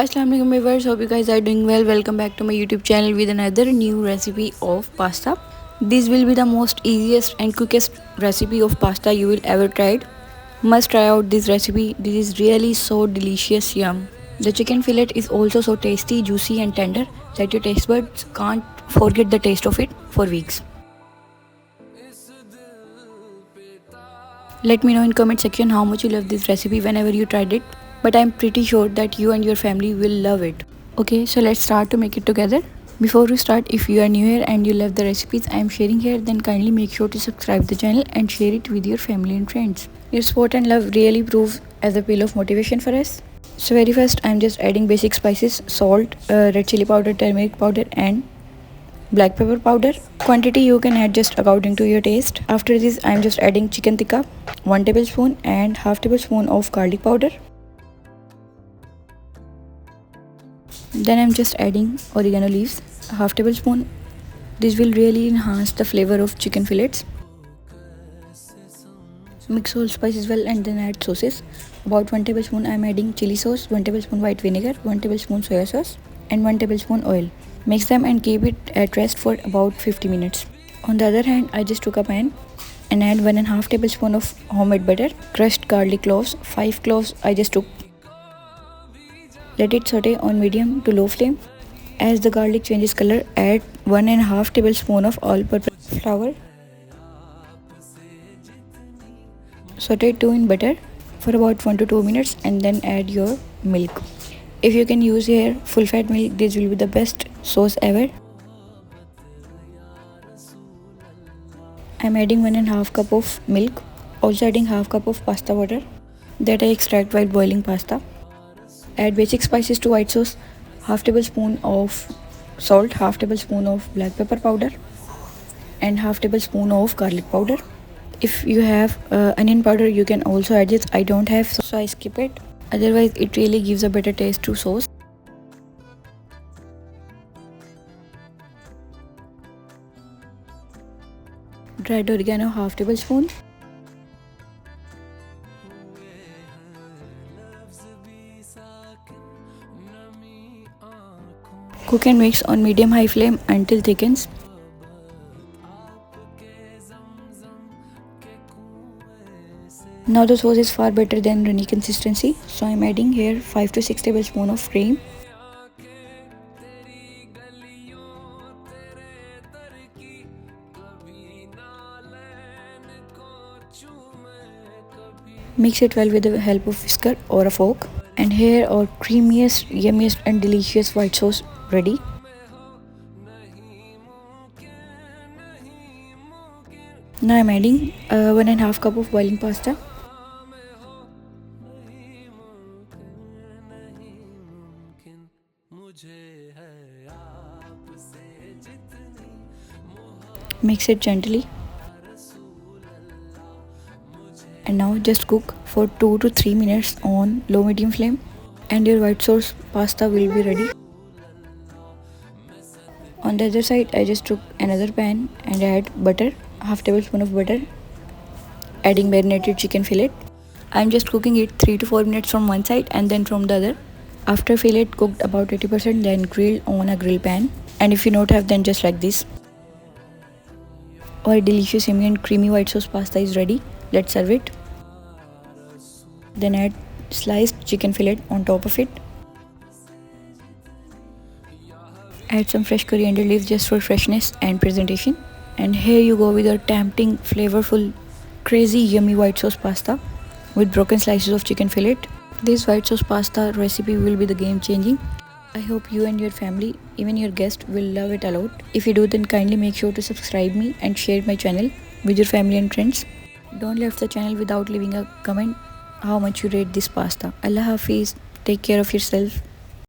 Assalamu alaikum viewers, hope you guys are doing well. Welcome back to my YouTube channel with another new recipe of pasta. This will be the most easiest and quickest recipe of pasta you will ever tried. Must try out this recipe. This is really so delicious, yum. The chicken fillet is also so tasty, juicy and tender that your taste buds can't forget the taste of it for weeks. Let me know in comment section how much you love this recipe whenever you tried it. But I'm pretty sure that you and your family will love it. Okay, so let's start to make it together. Before we start, if you are new here and you love the recipes I am sharing here, then kindly make sure to subscribe the channel and share it with your family and friends. Your support and love really proves as a pill of motivation for us. So very first I'm just adding basic spices, salt, red chili powder, turmeric powder and black pepper powder. Quantity you can adjust according to your taste. After this I'm just adding chicken tikka, 1 tablespoon and half tablespoon of garlic powder. Then I'm just adding oregano leaves, half tablespoon. This will really enhance the flavor of chicken fillets. Mix all spices well and then add sauces. About 1 tablespoon I'm adding chili sauce, 1 tablespoon white vinegar, 1 tablespoon soya sauce and 1 tablespoon oil. Mix them and keep it at rest for about 50 minutes. On the other hand, I just took a pan and add 1.5 tablespoon of homemade butter, crushed garlic cloves, 5 cloves I just took. Let it saute on medium to low flame. As the garlic changes color, add 1.5 tablespoon of all-purpose flour. Saute it too in butter for about 1 to 2 minutes and then add your milk. If you can use here full fat milk, this will be the best sauce ever. I am adding 1.5 cup of milk. Also adding half cup of pasta water that I extract while boiling pasta. Add basic spices to white sauce, half tablespoon of salt, half tablespoon of black pepper powder and half tablespoon of garlic powder. If you have onion powder you can also add it. I don't have, so I skip it. Otherwise it really gives a better taste to sauce. Dried oregano, half tablespoon. Cook and mix on medium-high flame until thickens. Now the sauce is far better than runny consistency, so I am adding here 5 to 6 tablespoons of cream. Mix it well with the help of whisker or a fork. And here our creamiest, yummiest and delicious white sauce ready. Now I'm adding 1.5 cup of boiling pasta. Mix it gently. And now just cook for 2 to 3 minutes on low medium flame and your white sauce pasta will be ready. On the other side I just took another pan and add butter, half tablespoon of butter, adding marinated chicken fillet. I am just cooking it 3 to 4 minutes from one side and then from the other. After fillet cooked about 80%, then grill on a grill pan, and if you don't have, then just like this. Our delicious yummy and creamy white sauce pasta is ready. Let's serve it. Then add sliced chicken fillet on top of it. Add some fresh coriander leaves just for freshness and presentation. And here you go with our tempting, flavorful, crazy yummy white sauce pasta with broken slices of chicken fillet. This white sauce pasta recipe will be the game changing. I hope you and your family, even your guests, will love it a lot. If you do, then kindly make sure to subscribe me and share my channel with your family and friends. Don't leave the channel without leaving a comment how much you rate this pasta. Allah Hafiz. Take care of yourself.